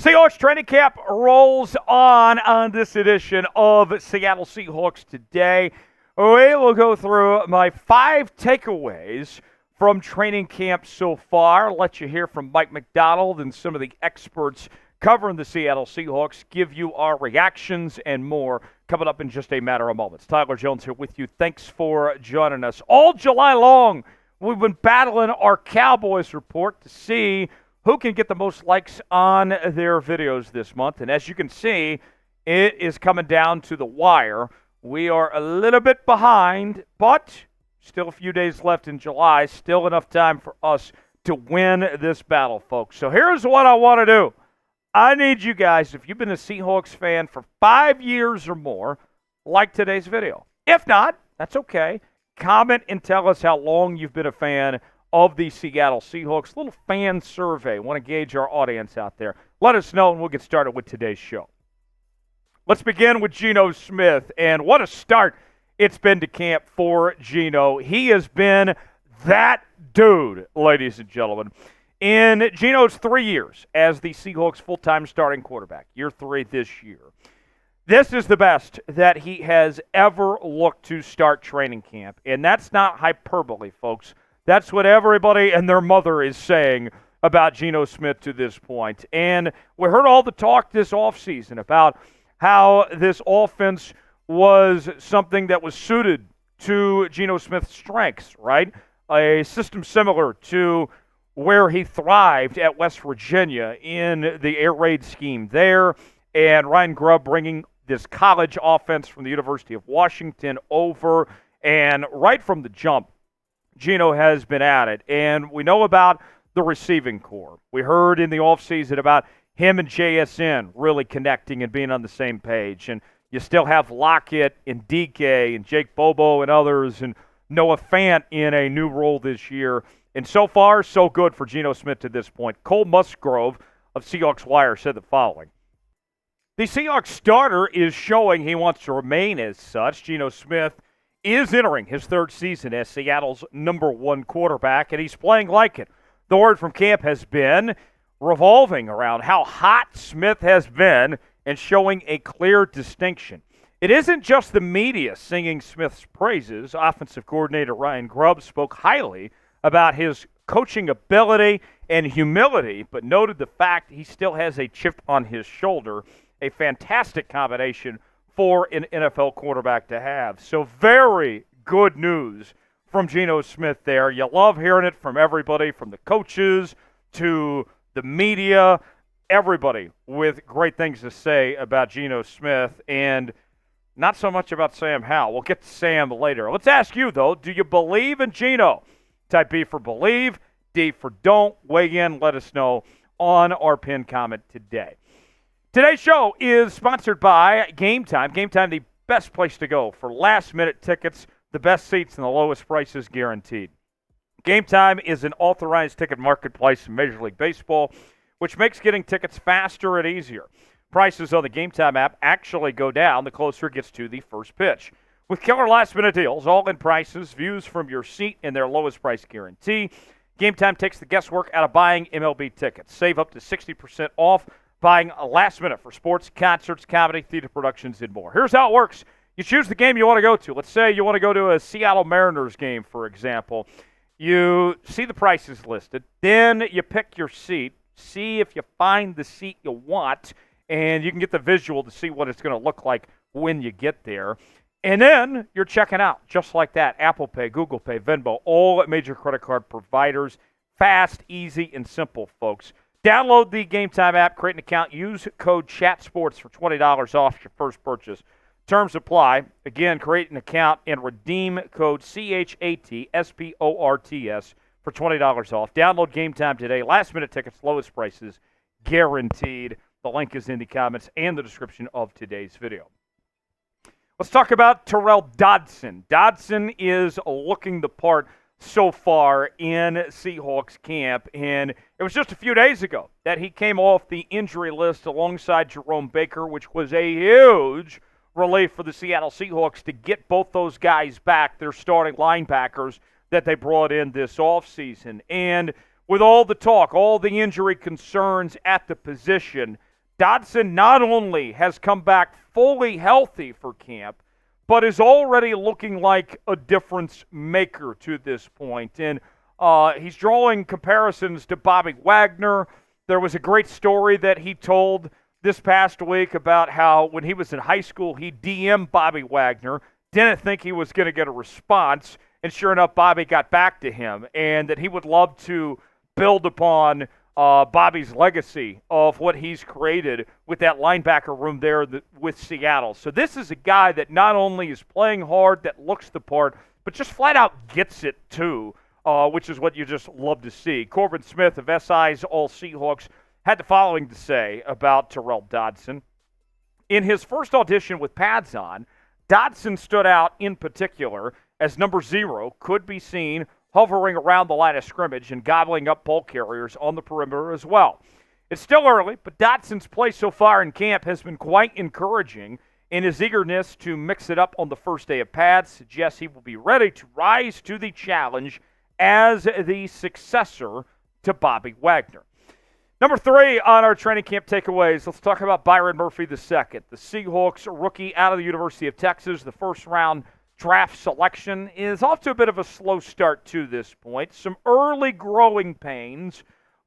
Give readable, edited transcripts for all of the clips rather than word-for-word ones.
Seahawks training camp rolls on this edition of Seattle Seahawks Today. We will go through my 5 takeaways from training camp so far. Let you hear from Mike Macdonald and some of the experts covering the Seattle Seahawks, give you our reactions and more coming up in just a matter of moments. Tyler Jones here with you. Thanks for joining us. All July long, we've been battling our Cowboys report to see who can get the most likes on their videos this month. And as you can see, it is coming down to the wire. We are a little bit behind, but still a few days left in July. Still enough time for us to win this battle, folks. So here's what I want to do. I need you guys, if you've been a Seahawks fan for 5 years or more, like today's video. If not, that's okay. Comment and tell us how long you've been a fan of the Seattle Seahawks. A little fan survey. Want to gauge our audience out there. Let us know, and we'll get started with today's show. Let's begin with Geno Smith, and what a start it's been to camp for Geno. He has been that dude, ladies and gentlemen. In Geno's 3 years as the Seahawks full-time starting quarterback, year 3 this year, this is the best that he has ever looked to start training camp, and that's not hyperbole, folks. That's what everybody and their mother is saying about Geno Smith to this point. And we heard all the talk this offseason about how this offense was something that was suited to Geno Smith's strengths, right? A system similar to where he thrived at West Virginia in the air raid scheme there, and Ryan Grubb bringing this college offense from the University of Washington over, and right from the jump, Geno has been at it, and we know about the receiving core. We heard in the offseason about him and JSN really connecting and being on the same page, and you still have Lockett and DK and Jake Bobo and others, and Noah Fant in a new role this year. And so far, so good for Geno Smith to this point. Cole Musgrove of Seahawks Wire said the following. The Seahawks starter is showing he wants to remain as such. Geno Smith is entering his 3rd season as Seattle's #1 quarterback, and he's playing like it. The word from camp has been revolving around how hot Smith has been and showing a clear distinction. It isn't just the media singing Smith's praises. Offensive coordinator Ryan Grubb spoke highly about his coaching ability and humility, but noted the fact he still has a chip on his shoulder, a fantastic combination for an NFL quarterback to have. So very good news from Geno Smith there. You love hearing it from everybody, from the coaches to the media, everybody with great things to say about Geno Smith, and not so much about Sam Howell. We'll get to Sam later. Let's ask you, though, do you believe in Geno? Type B for believe, D for don't. Weigh in, let us know on our pinned comment today. Today's show is sponsored by Game Time. Game Time, the best place to go for last-minute tickets, the best seats and the lowest prices guaranteed. Game Time is an authorized ticket marketplace in Major League Baseball, which makes getting tickets faster and easier. Prices on the Game Time app actually go down the closer it gets to the first pitch. With killer last-minute deals, all-in prices, views from your seat, and their lowest price guarantee, Game Time takes the guesswork out of buying MLB tickets. Save up to 60% off buying a last minute for sports, concerts, comedy, theater productions, and more. Here's how it works. You choose the game you want to go to. Let's say you want to go to a Seattle Mariners game, for example. You see the prices listed. Then you pick your seat, see if you find the seat you want, and you can get the visual to see what it's going to look like when you get there. And then you're checking out, just like that. Apple Pay, Google Pay, Venmo, all major credit card providers. Fast, easy, and simple, folks. Download the Game Time app, create an account, use code CHATSPORTS for $20 off your first purchase. Terms apply. Again, create an account and redeem code CHATSPORTS for $20 off. Download Game Time today. Last-minute tickets, lowest prices, guaranteed. The link is in the comments and the description of today's video. Let's talk about Tyrel Dodson. Dodson is looking the part so far in Seahawks camp, and it was just a few days ago that he came off the injury list alongside Jerome Baker, which was a huge relief for the Seattle Seahawks to get both those guys back, their starting linebackers that they brought in this offseason. And with all the talk, all the injury concerns at the position, Dodson not only has come back fully healthy for camp, but is already looking like a difference maker to this point. And he's drawing comparisons to Bobby Wagner. There was a great story that he told this past week about how when he was in high school, he DM'd Bobby Wagner, didn't think he was going to get a response, and sure enough, Bobby got back to him, and that he would love to build upon Bobby's legacy of what he's created with that linebacker room there with Seattle. So this is a guy that not only is playing hard, that looks the part, but just flat out gets it too, which is what you just love to see. Corbin Smith of SI's All Seahawks had the following to say about Tyrel Dodson. In his first audition with pads on, Dodson stood out in particular as number 0 could be seen hovering around the line of scrimmage and gobbling up ball carriers on the perimeter as well. It's still early, but Dodson's play so far in camp has been quite encouraging, and his eagerness to mix it up on the first day of pads suggests he will be ready to rise to the challenge as the successor to Bobby Wagner. Number 3 on our training camp takeaways, let's talk about Byron Murphy II, the Seahawks rookie out of the University of Texas, the first-round draft selection. Is off to a bit of a slow start to this point. Some early growing pains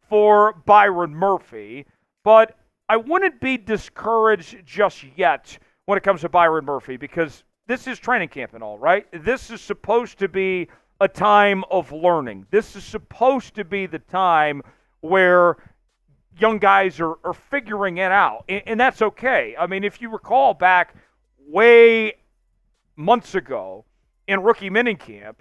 for Byron Murphy, but I wouldn't be discouraged just yet when it comes to Byron Murphy because this is training camp and all, right? This is supposed to be a time of learning. This is supposed to be the time where young guys are figuring it out, and that's okay. I mean, if you recall back way months ago in rookie minicamp,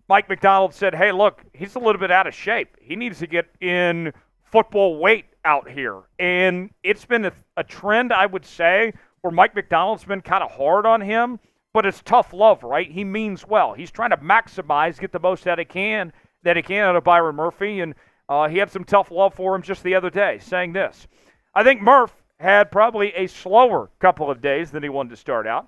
Mike Macdonald said, hey, look, he's a little bit out of shape. He needs to get in football weight out here. And it's been a trend, I would say, where Mike Macdonald's been kind of hard on him, but it's tough love, right? He means well. He's trying to maximize, get the most that he can out of Byron Murphy, and he had some tough love for him just the other day, saying this. I think Murph had probably a slower couple of days than he wanted to start out,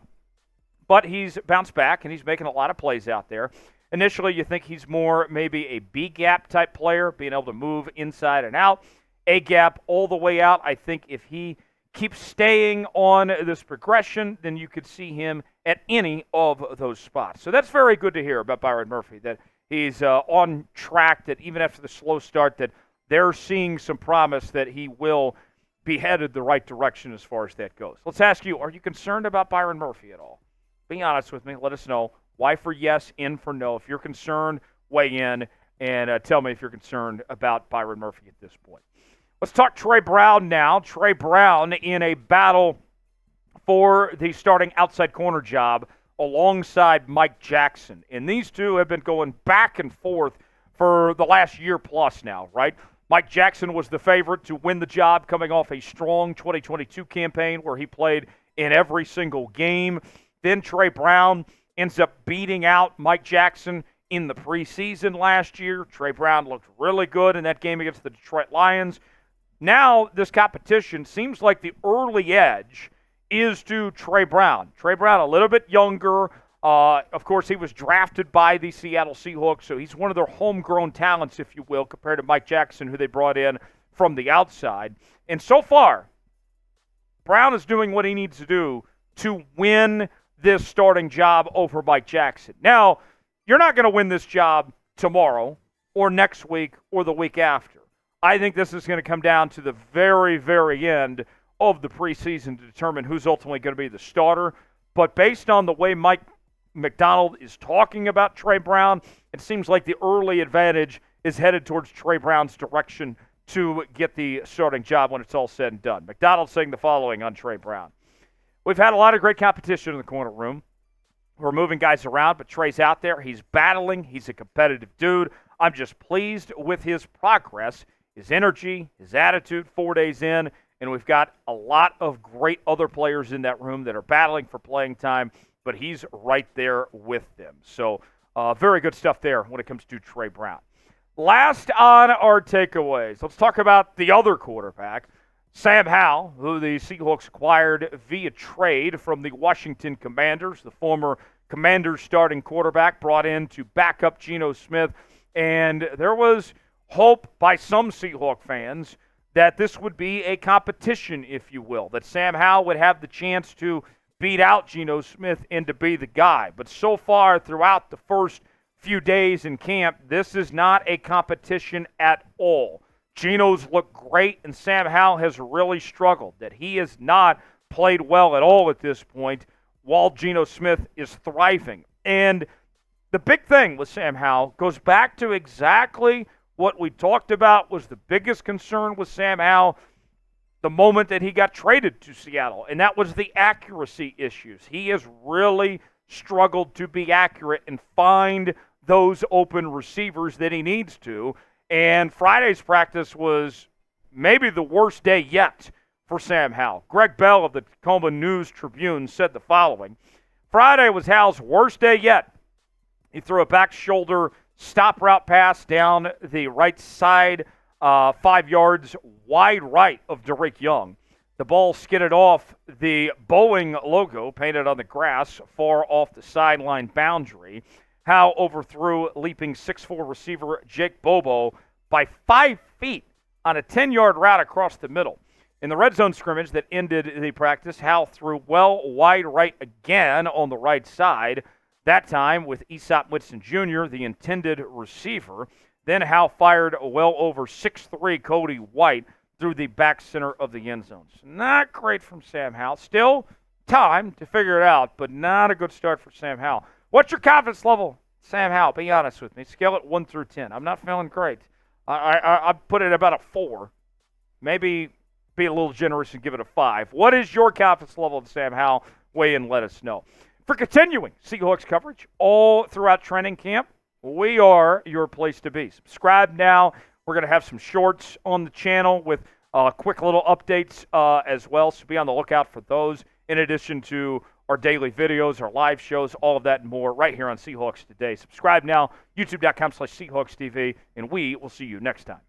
but he's bounced back, and he's making a lot of plays out there. Initially, you think he's more maybe a B-gap type player, being able to move inside and out. A-gap all the way out. I think if he keeps staying on this progression, then you could see him at any of those spots. So that's very good to hear about Byron Murphy, that he's on track, that even after the slow start, that they're seeing some promise that he will be headed the right direction as far as that goes. Let's ask you, are you concerned about Byron Murphy at all? Be honest with me. Let us know. Y for yes, N for no. If you're concerned, weigh in and tell me if you're concerned about Byron Murphy at this point. Let's talk Tre Brown now. Tre Brown in a battle for the starting outside corner job alongside Mike Jackson. And these two have been going back and forth for the last year plus now, right? Mike Jackson was the favorite to win the job coming off a strong 2022 campaign where he played in every single game. Then Tre Brown ends up beating out Mike Jackson in the preseason last year. Tre Brown looked really good in that game against the Detroit Lions. Now this competition seems like the early edge is to Tre Brown. Tre Brown a little bit younger. Of course, he was drafted by the Seattle Seahawks, so he's one of their homegrown talents, if you will, compared to Mike Jackson, who they brought in from the outside. And so far, Brown is doing what he needs to do to win this starting job over Mike Jackson. Now, you're not going to win this job tomorrow or next week or the week after. I think this is going to come down to the very, very end of the preseason to determine who's ultimately going to be the starter. But based on the way Mike Macdonald is talking about Tre Brown, it seems like the early advantage is headed towards Tre Brown's direction to get the starting job when it's all said and done. Macdonald saying the following on Tre Brown. We've had a lot of great competition in the corner room. We're moving guys around, but Tre's out there. He's battling. He's a competitive dude. I'm just pleased with his progress, his energy, his attitude 4 days in, and we've got a lot of great other players in that room that are battling for playing time, but he's right there with them. So very good stuff there when it comes to Tre Brown. Last on our takeaways, let's talk about the other quarterback, Sam Howell, who the Seahawks acquired via trade from the Washington Commanders, the former Commanders starting quarterback brought in to back up Geno Smith. And there was hope by some Seahawk fans that this would be a competition, if you will, that Sam Howell would have the chance to beat out Geno Smith and to be the guy. But so far, throughout the first few days in camp, this is not a competition at all. Geno's looked great, and Sam Howell has really struggled, that he has not played well at all at this point, while Geno Smith is thriving. And the big thing with Sam Howell goes back to exactly what we talked about was the biggest concern with Sam Howell the moment that he got traded to Seattle, and that was the accuracy issues. He has really struggled to be accurate and find those open receivers that he needs to. And Friday's practice was maybe the worst day yet for Sam Howell. Greg Bell of the Tacoma News-Tribune said the following: Friday was Howell's worst day yet. He threw a back shoulder stop route pass down the right side, 5 yards wide right of Derek Young. The ball skidded off the Boeing logo painted on the grass far off the sideline boundary. Howell overthrew leaping 6'4" receiver Jake Bobo by 5 feet on a 10-yard route across the middle. In the red zone scrimmage that ended the practice, Howell threw well wide right again on the right side, that time with Aesop Whitson Jr., the intended receiver. Then Howell fired a well over 6'3" Cody White through the back center of the end zones. Not great from Sam Howell. Still time to figure it out, but not a good start for Sam Howell. What's your confidence level, Sam Howell? Be honest with me. Scale it 1 through 10. I'm not feeling great. I'd put it about a 4. Maybe be a little generous and give it a 5. What is your confidence level of Sam Howell? Weigh in, let us know. For continuing Seahawks coverage all throughout training camp, we are your place to be. Subscribe now. We're going to have some shorts on the channel with quick little updates as well, so be on the lookout for those, in addition to our daily videos, our live shows, all of that and more right here on Seahawks Today. Subscribe now, youtube.com/SeahawksTV, and we will see you next time.